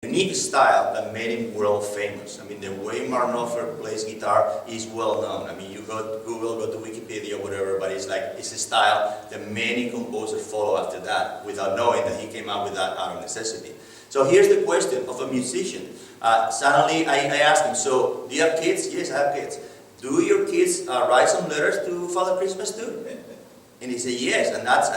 unique style that made him world famous. I mean, the way Mark Knopfler plays guitar is well known. I mean, you go to Google, go to Wikipedia, whatever, but it's a style that many composers follow after that without knowing that he came up with that out of necessity. So here's the question of a musician. Suddenly I asked him, so do you have kids? Yes, I have kids. Do your kids write some letters to Father Christmas too? And he said yes, and that's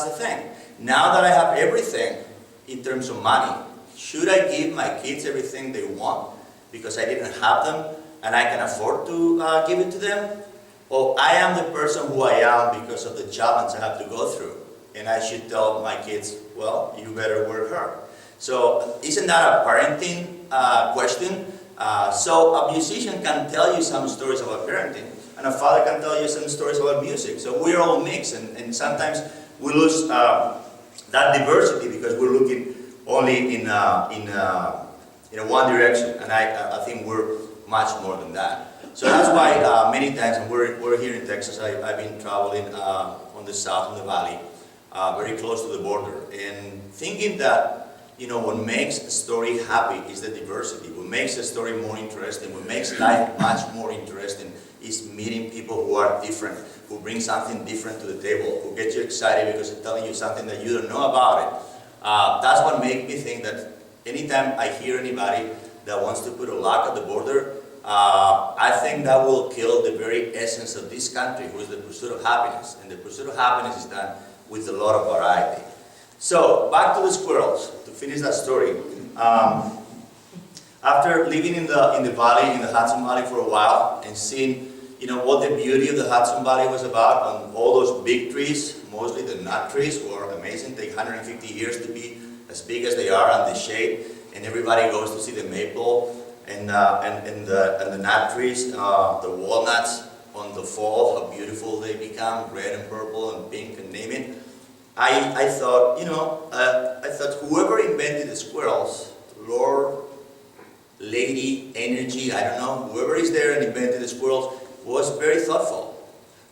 the thing. Now that I have everything in terms of money, should I give my kids everything they want because I didn't have them and I can afford to give it to them? Or I am the person who I am because of the challenge I have to go through, and I should tell my kids, well, you better work hard. So isn't that a parenting question? So a musician can tell you some stories about parenting, and a father can tell you some stories about music. So we're all mixed, and sometimes we lose that diversity because we're looking only in one direction, and I think we're much more than that. So that's why many times, and we're here in Texas, I've been traveling on the south, in the valley, very close to the border, and thinking that, you know, what makes a story happy is the diversity. What makes a story more interesting, what makes life much more interesting is meeting people who are different, who bring something different to the table, who get you excited because they're telling you something that you don't know about it. That's what makes me think that anytime I hear anybody that wants to put a lock at the border, I think that will kill the very essence of this country, which is the pursuit of happiness. And the pursuit of happiness is done with a lot of variety. So, back to the squirrels, to finish that story. After living in the valley, in the Hudson Valley for a while, and seeing, you know, what the beauty of the Hudson Valley was about, and all those big trees, mostly the nut trees, were amazing. Take 150 years to be as big as they are, and the shade, and everybody goes to see the maple and the nut trees, the walnuts on the fall, how beautiful they become, red and purple and pink, and name it. I thought, you know, whoever invented the squirrels, Lord, Lady, Energy, I don't know, whoever is there and invented the squirrels was very thoughtful.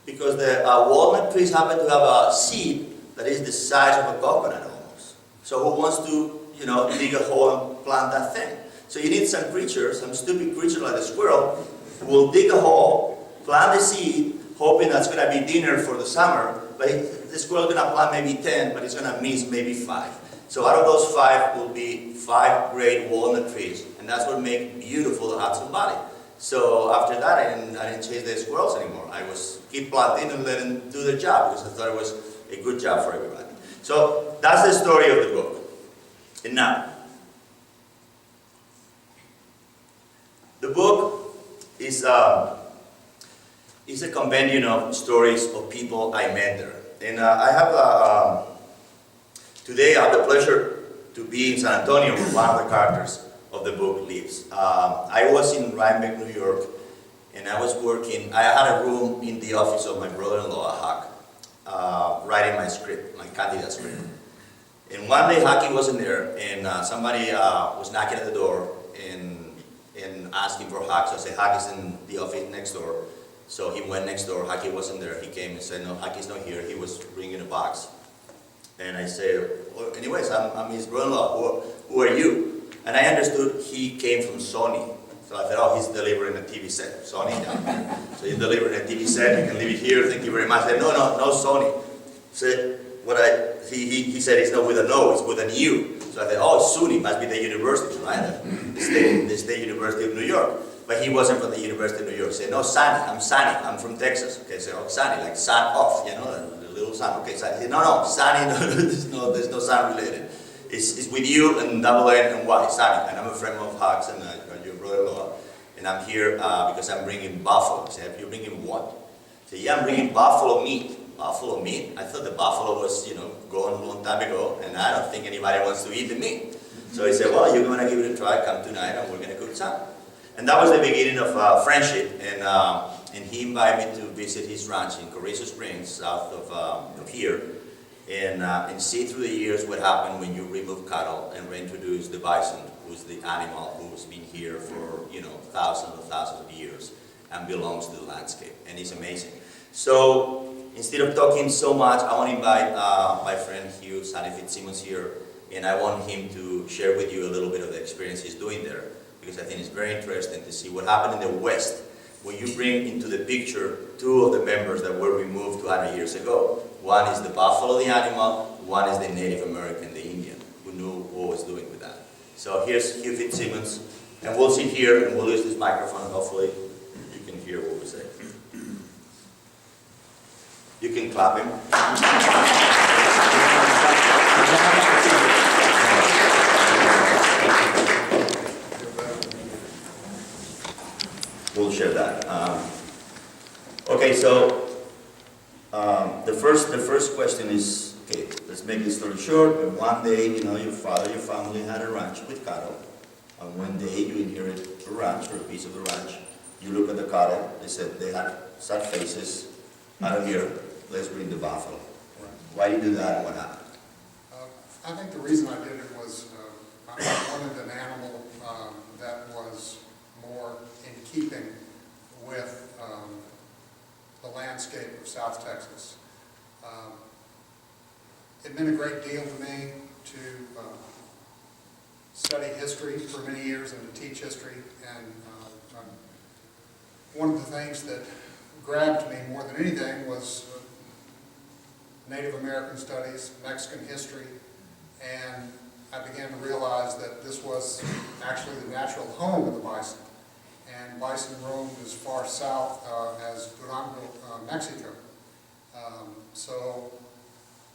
Because the walnut trees happen to have a seed that is the size of a coconut almost. So who wants to, you know, dig a hole and plant that thing? So you need some creature, some stupid creature like a squirrel, who will dig a hole, plant the seed, hoping that's going to be dinner for the summer, but the squirrel is going to plant maybe 10, but it's going to miss maybe 5. So out of those 5 will be 5 great walnut trees, and that's what makes beautiful the Hudson Valley. So after that, I didn't chase the squirrels anymore. I was keep planting and let them do their job because I thought it was a good job for everybody. So that's the story of the book. And now, the book is a compendium of stories of people I met there. And I have today I have the pleasure to be in San Antonio where one of the characters of the book lives. I was in Rhinebeck, New York, and I was working. I had a room in the office of my brother-in-law, Huck, writing my script, my candidate script. And one day Hucky wasn't there, and somebody was knocking at the door and asking for Huck. So I said, Huck is in the office next door. So he went next door. Hucky wasn't there. He came and said, no, Hucky's not here. He was bringing a box. And I said, well, anyways, I'm his brother-in-law. Who are you? And I understood he came from Sony. So I thought, oh, he's delivering a TV set. Sony, yeah. So he's delivering a TV set. You can leave it here. Thank you very much. I said, no Sony. So he said it's not with a no, it's with an U. So I said, oh, SUNY must be the university, right? The State University of New York. But he wasn't from the University of New York. He said, no, Sunny, I'm from Texas. Okay, so oh, Sunny, like sun off, you know, the little sun. Okay, Sunny. He said, no, Sunny, there's no sun related. It's with you and double N and Y, Sunny. And I'm a friend of Huck's and your brother-in-law. And I'm here because I'm bringing buffalo. He said, you're bringing what? I said, yeah, I'm bringing buffalo meat. Buffalo meat? I thought the buffalo was, you know, gone a long time ago, and I don't think anybody wants to eat the meat. So he said, well, you're going to give it a try, come tonight, and we're going to cook some. And that was the beginning of friendship, and he invited me to visit his ranch in Carrizo Springs, south of here, and see through the years what happened when you remove cattle and reintroduce the bison, who's the animal who's been here for, you know, thousands of years and belongs to the landscape, and it's amazing. So instead of talking so much, I want to invite my friend Hugh Sanny Fitzsimmons here and I want him to share with you a little bit of the experience he's doing there, because I think it's very interesting to see what happened in the West when you bring into the picture two of the members that were removed 200 years ago. One is the buffalo, the animal, one is the Native American, the Indian, who knew what was doing with that. So here's Hugh Fitzsimmons, and we'll sit here and we'll use this microphone, hopefully you can hear what we say. You can clap him. We'll share that. Okay, so the first question is, okay, let's make this story short. But one day, you know, your family had a ranch with cattle, and one day you inherit a ranch or a piece of the ranch. You look at the cattle. They said they had sad faces. Out of here, let's bring the buffalo. Why did you do that, and what happened? I think the reason I did it was I wanted an animal that was more in keeping with the landscape of South Texas. It meant a great deal to me to study history for many years and to teach history, and one of the things that grabbed me more than anything was Native American studies, Mexican history, and I began to realize that this was actually the natural home of the bison. And bison roamed as far south as Durango, Mexico. So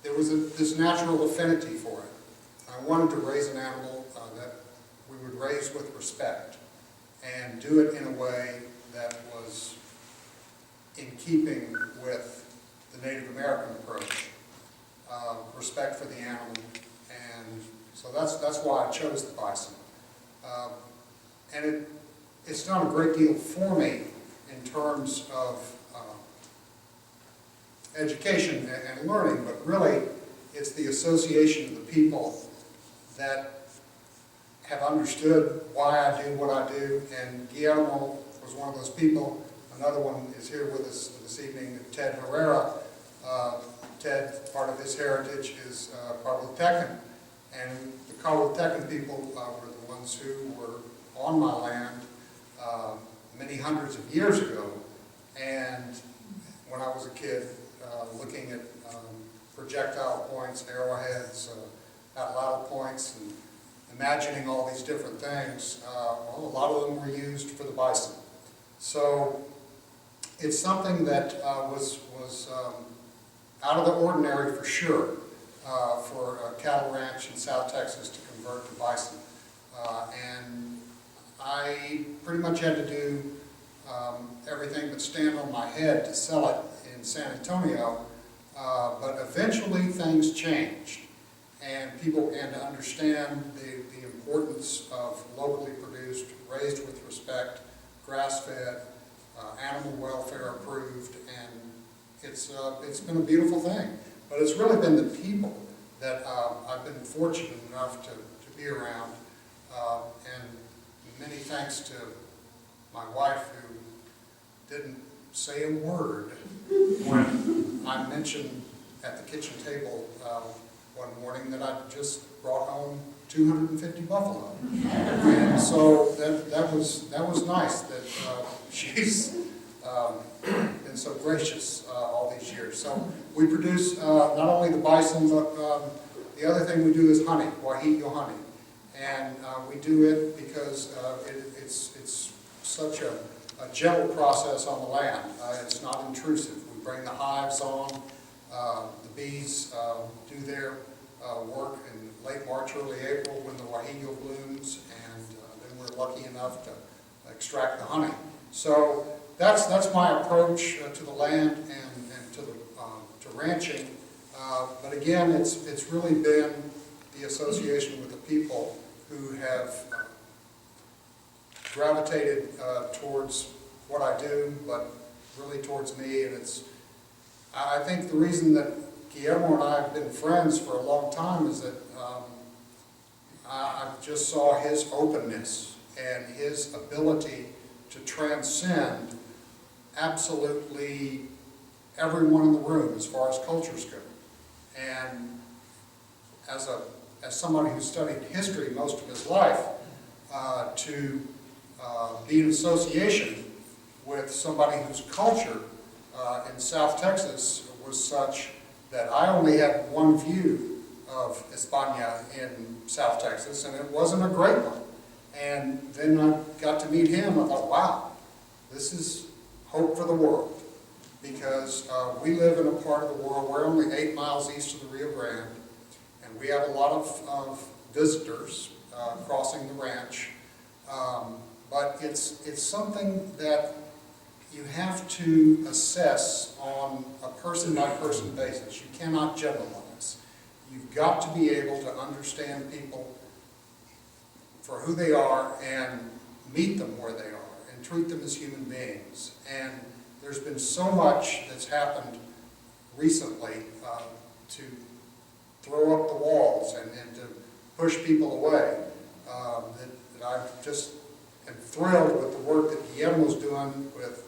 there was this natural affinity for it. I wanted to raise an animal that we would raise with respect and do it in a way that was in keeping with the Native American approach, respect for the animal, and so that's why I chose the bison. And it's done a great deal for me in terms of education and learning, but really it's the association of the people that have understood why I do what I do, and Guillermo was one of those people. Another one is here with us this evening, Ted Herrera. Ted, part of his heritage is Carbotecan, and the Carbotecan people were the ones who were on my land many hundreds of years ago, and when I was a kid, looking at projectile points, arrowheads, atlatl points, and imagining all these different things, well, a lot of them were used for the bison. So it's something that was out of the ordinary for sure for a cattle ranch in South Texas to convert to bison. And I pretty much had to do everything but stand on my head to sell it in San Antonio, but eventually things changed, and people began to understand the importance of locally produced, raised with respect, grass-fed, animal welfare approved, and it's been a beautiful thing. But it's really been the people that I've been fortunate enough to be around, and many thanks to my wife, who didn't say a word when I mentioned at the kitchen table one morning that I just brought home 250 buffalo. And so that was nice that she's been so gracious all these years. So we produce not only the bison, but the other thing we do is honey, Guajillo honey. And we do it because it's such a gentle process on the land. It's not intrusive. We bring the hives on. The bees do their work in late March, early April when the Guajillo blooms, and then we're lucky enough to extract the honey. So that's my approach to the land and to ranching. But again, it's really been the association with the people who have gravitated towards what I do, but really towards me. And I think the reason that Guillermo and I have been friends for a long time is that I just saw his openness and his ability to transcend absolutely everyone in the room as far as cultures go. And as as somebody who studied history most of his life, to be in association with somebody whose culture in South Texas was such that I only had one view of España in South Texas, and it wasn't a great one. And then I got to meet him, I thought, wow, this is hope for the world. Because we live in a part of the world, we're only 8 miles east of the Rio Grande, and we have a lot of visitors crossing the ranch. But it's something that you have to assess on a person-by-person basis. You cannot generalize. You've got to be able to understand people for who they are and meet them where they are and treat them as human beings. And there's been so much that's happened recently to throw up the walls and to push people away that I just am thrilled with the work that Guillermo's doing with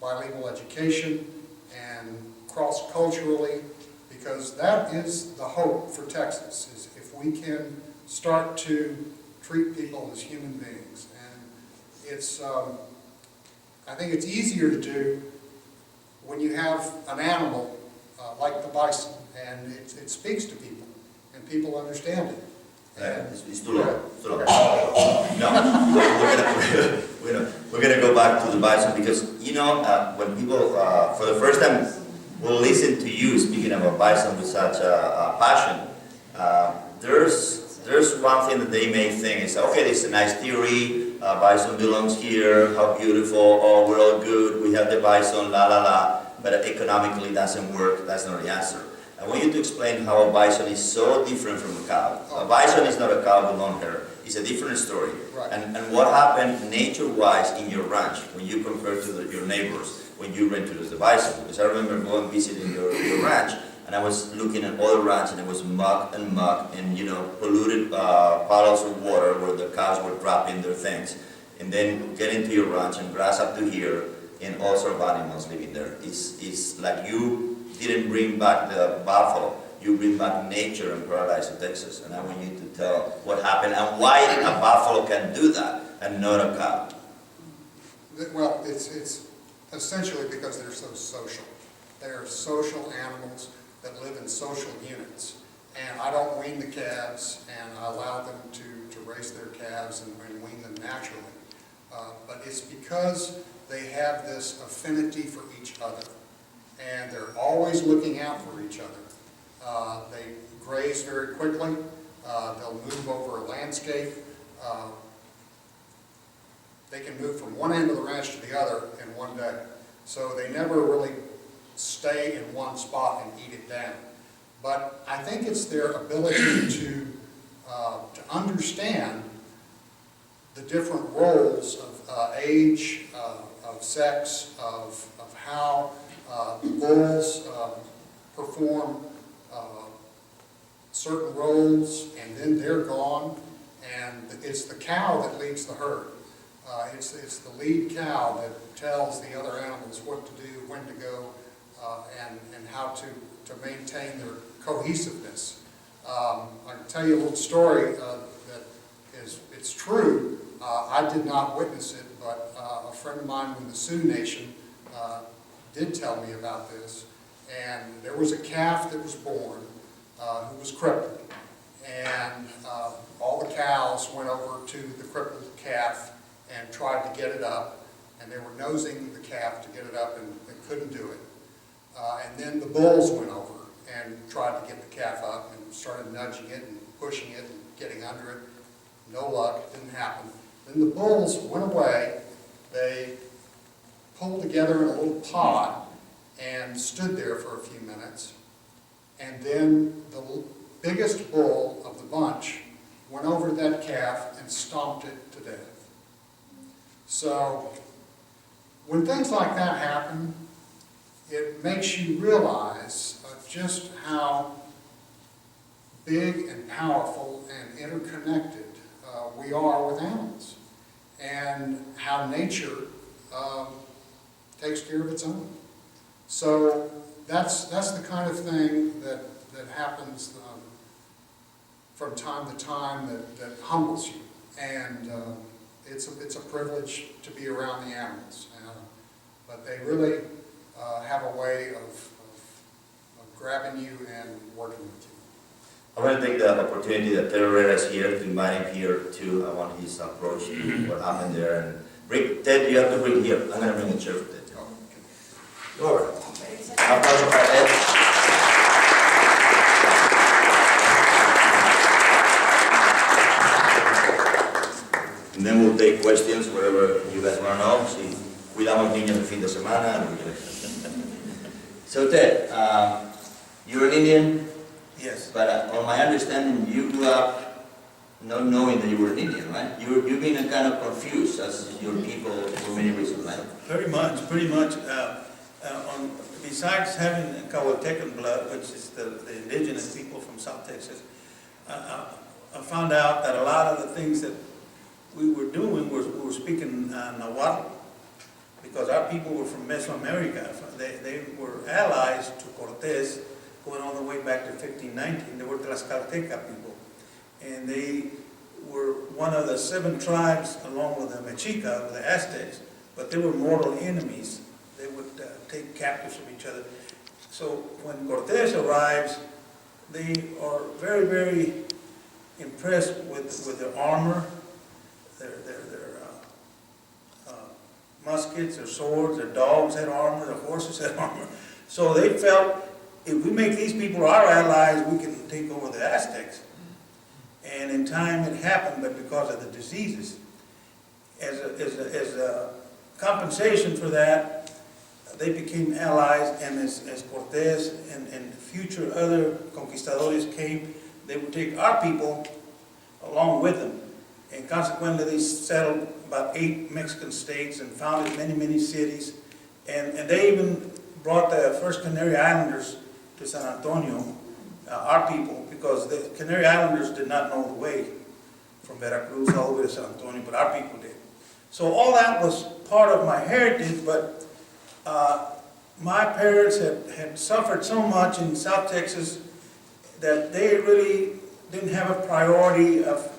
bilingual education and cross-culturally, because that is the hope for Texas, is if we can start to treat people as human beings. And it's, I think it's easier to do when you have an animal like the bison, and it speaks to people, and people understand it. It's too long. It's too long. No, we're gonna go back to the bison because when people for the first time will listen to you speaking about bison with such a passion, there's one thing that they may think is, okay, this is a nice theory. Bison belongs here. How beautiful! Oh, we're all good. We have the bison, la la la. But economically, it doesn't work. That's not the answer. I want you to explain how a bison is so different from a cow. A bison is not a cow with long hair. It's a different story. Right. And what happened nature-wise in your ranch when you compare to your neighbors when you introduced the bison? Because I remember going visiting your ranch, and I was looking at other ranch, and it was muck and polluted puddles of water where the cows were dropping their things. And then get into your ranch and grass up to here, and all sorts of animals living there. It's like you didn't bring back the buffalo, you bring back nature and paradise in Texas. And I want you to tell what happened and why a buffalo can do that and not a cow. Well, it's essentially because they're so social. They're social animals that live in social units. And I don't wean the calves, and I allow them to raise their calves and wean them naturally. But it's because they have this affinity for each other. And they're always looking out for each other. They graze very quickly. They'll move over a landscape. They can move from one end of the ranch to the other in one day. So they never really stay in one spot and eat it down. But I think it's their ability to understand the different roles of age, of sex, of how the bulls perform certain roles, and then they're gone, and it's the cow that leads the herd. It's the lead cow that tells the other animals what to do, when to go, and how to maintain their cohesiveness. I can tell you a little story that it's true. I did not witness it, but a friend of mine in the Sioux Nation did tell me about this. And there was a calf that was born who was crippled. And all the cows went over to the crippled calf and tried to get it up. And they were nosing the calf to get it up, and they couldn't do it. And then the bulls went over and tried to get the calf up and started nudging it and pushing it and getting under it. No luck, it didn't happen. Then the bulls went away. They pulled together in a little pod and stood there for a few minutes. And then the biggest bull of the bunch went over to that calf and stomped it to death. So when things like that happen, it makes you realize just how big and powerful and interconnected we are with animals, and how nature takes care of its own. So that's the kind of thing that happens from time to time that humbles you. And it's a privilege to be around the animals. But they really have a way of grabbing you and working with you. I want to take the opportunity that Ted Herrera is here to invite him here too. I want his approach to what happened there. And bring, Ted, you have to bring here. I'm going to bring a chair for Ted. Oh, okay. Go over. Applause for Ed. And then we'll take questions, whatever you guys want to know. Si cuidamos niños el fin de semana. So Ted, you're an Indian? Yes. But on my understanding, you grew up not knowing that you were an Indian, right? You've been kind of confused as your people for many reasons, right? Pretty much. Besides having Cahuatecan blood, which is the indigenous people from South Texas, I found out that a lot of the things that we were doing we were speaking Nahuatl, because our people were from Mesoamerica. They were allies to Cortés, going all the way back to 1519. They were Tlaxcalteca people. And they were one of the 7 tribes, along with the Mexica, the Aztecs, but they were mortal enemies. They would take captives from each other. So when Cortés arrives, they are very, very impressed with their armor, their muskets, their swords, their dogs had armor, their horses had armor. So they felt, if we make these people our allies, we can take over the Aztecs. And in time it happened, but because of the diseases. As a compensation for that, they became allies, and as Cortés and future other conquistadores came, they would take our people along with them. And consequently, they settled about 8 Mexican states and founded many, many cities. And they even brought the first Canary Islanders to San Antonio, our people, because the Canary Islanders did not know the way from Veracruz all the way to San Antonio, but our people did. So all that was part of my heritage, but my parents had suffered so much in South Texas that they really didn't have a priority of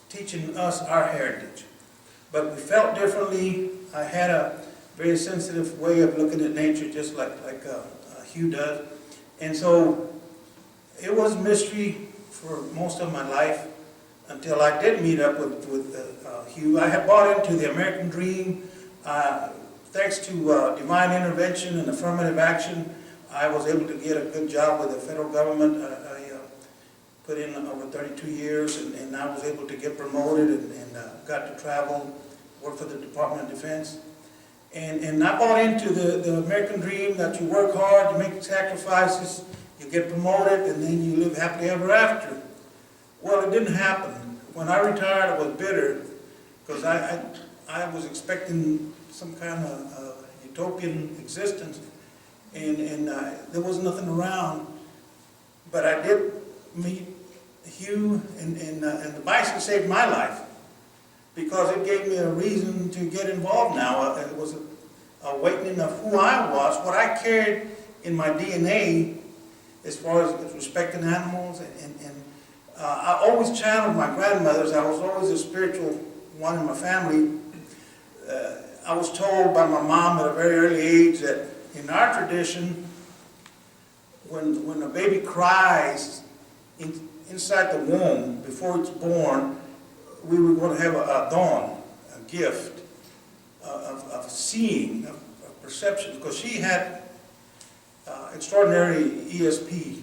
teaching us our heritage. But we felt differently. I had a very sensitive way of looking at nature, just like Hugh does. And so it was mystery for most of my life until I did meet up with Hugh. I had bought into the American dream. Thanks to divine intervention and affirmative action, I was able to get a good job with the federal government. I put in over 32 years, and I was able to get promoted and got to travel, work for the Department of Defense. And I bought into the American dream that you work hard, you make sacrifices, you get promoted, and then you live happily ever after. Well, it didn't happen. When I retired, I was bitter, because I was expecting some kind of utopian existence, and there was nothing around. But I did meet Hugh, and the bison saved my life, because it gave me a reason to get involved now. It was an awakening of who I was, what I carried in my DNA as far as respecting animals. And I always channeled my grandmothers. I was always a spiritual one in my family. I was told by my mom at a very early age that in our tradition, when a baby cries inside the womb before it's born, we were going to have a dawn, a gift of seeing, of perception, because she had extraordinary ESP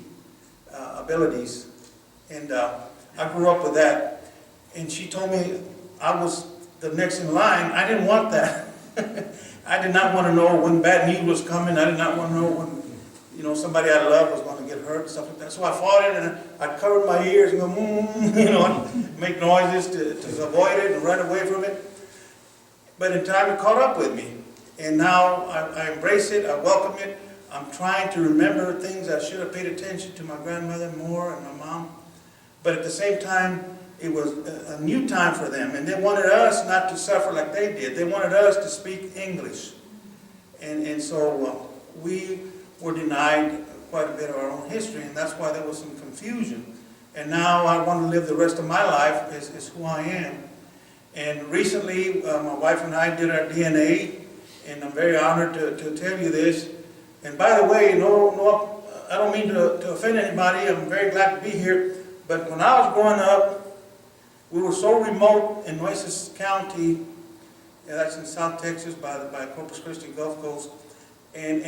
abilities, and I grew up with that. And she told me I was the next in line. I didn't want that. I did not want to know when bad news was coming. I did not want to know when, somebody I loved was going to get hurt and stuff like that. So I fought it, and I'd cover my ears and go, and make noises to avoid it and run away from it. But in time, it caught up with me. And now I embrace it, I welcome it. I'm trying to remember things I should have paid attention to my grandmother more and my mom. But at the same time, it was a new time for them, and they wanted us not to suffer like they did. They wanted us to speak English. And so we were denied quite a bit of our own history, and that's why there was some confusion. And now I want to live the rest of my life as who I am. And recently, my wife and I did our DNA, and I'm very honored to tell you this. And by the way, no, I don't mean to offend anybody. I'm very glad to be here. But when I was growing up, we were so remote in Nueces County, that's in South Texas by Corpus Christi Gulf Coast, and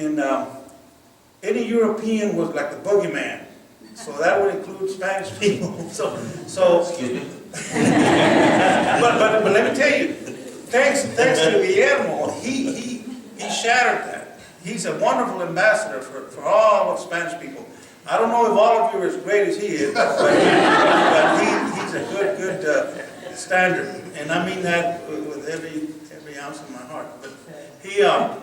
any European was like the boogeyman. So that would include Spanish people. So Excuse me? but let me tell you, thanks to Guillermo, he shattered that. He's a wonderful ambassador for all of Spanish people. I don't know if all of you are as great as he is, but he's a good standard, and I mean that with every ounce of my heart. But he, as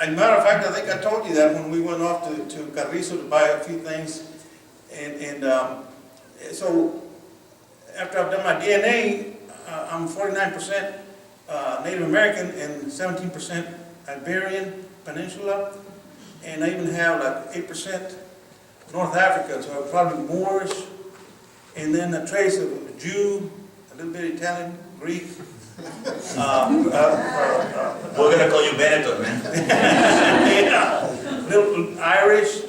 a matter of fact, I think I told you that when we went off to Carrizo to buy a few things, and so after I've done my DNA, I'm 49% Native American and 17% Iberian Peninsula, and I even have like 8% North Africa, so probably Moorish, and then a trace of a Jew, a little bit Italian, Greek. We're gonna call you Benetton, man. Yeah, little Irish.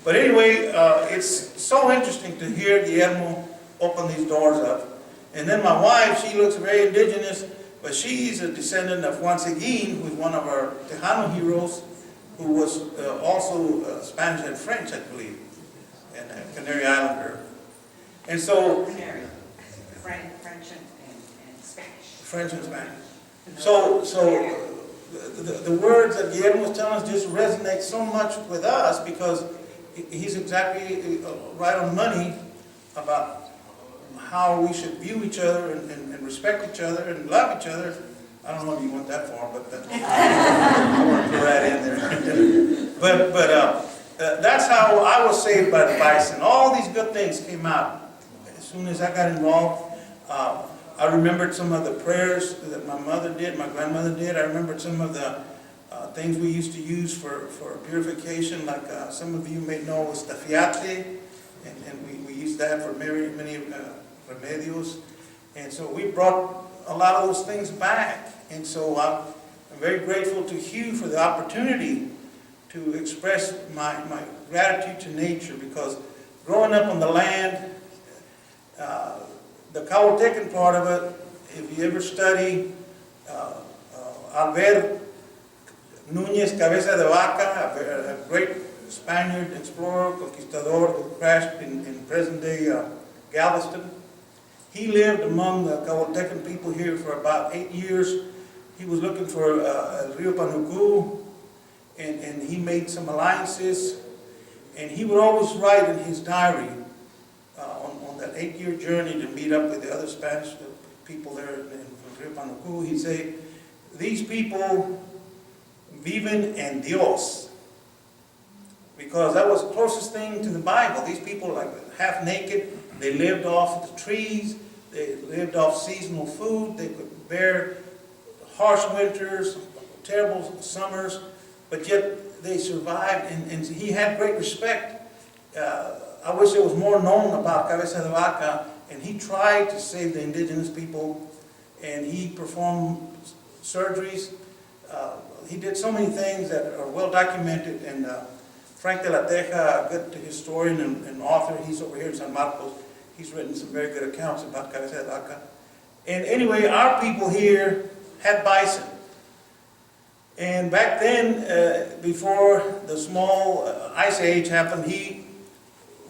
But anyway, it's so interesting to hear Guillermo open these doors up. And then my wife, she looks very indigenous, but she's a descendant of Juan Seguin, who's one of our Tejano heroes, who was also Spanish and French, I believe, and a Canary Islander. And so, French and Spanish. French and Spanish. So the words that Guillermo was telling us just resonate so much with us because he's exactly right on money about how we should view each other and respect each other and love each other. I don't know if you went that far, but I want to put that in there. But that's how I was saved by the bison. All these good things came out as soon as I got involved. I remembered some of the prayers that my mother did, my grandmother did. I remembered some of the things we used to use for purification, like some of you may know was tafiate, and we used that for many remedios. And so we brought a lot of those things back. And so I'm very grateful to Hugh for the opportunity to express my gratitude to nature, because growing up on the land, the Cahutecan part of it, if you ever study Albert Núñez Cabeza de Vaca, a great Spaniard explorer, conquistador who crashed in present-day Galveston. He lived among the Cahutecan people here for about 8 years. He was looking for Rio Panucu, and he made some alliances, and he would always write in his diary on that 8-year journey to meet up with the other Spanish people there in Rio Panucu. He'd say, "These people viven en Dios," because that was the closest thing to the Bible. These people were like half naked. They lived off the trees. They lived off seasonal food. They could bear harsh winters, terrible summers, but yet they survived, and he had great respect. I wish there was more known about Cabeza de Vaca, and he tried to save the indigenous people, and he performed surgeries. He did so many things that are well documented, and Frank de la Teja, a good historian and author, he's over here in San Marcos. He's written some very good accounts about Cabeza de Vaca. And anyway, our people here had bison. And back then, before the small ice age happened, he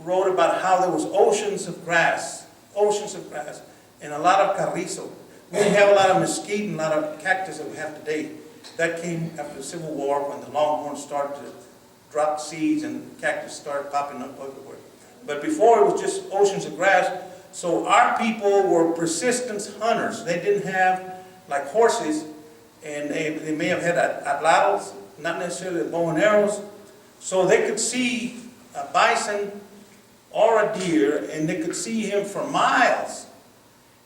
wrote about how there was oceans of grass, and a lot of carrizo. We didn't have a lot of mesquite and a lot of cactus that we have today. That came after the Civil War, when the longhorns started to drop seeds and cactus started popping up everywhere. But before, it was just oceans of grass. So our people were persistent hunters. They didn't have like horses, and they may have had atlados, not necessarily bow and arrows. So they could see a bison or a deer, and they could see him for miles.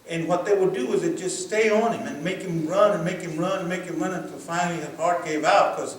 And what they would do is they'd just stay on him and make him run and make him run and make him run until finally his heart gave out, because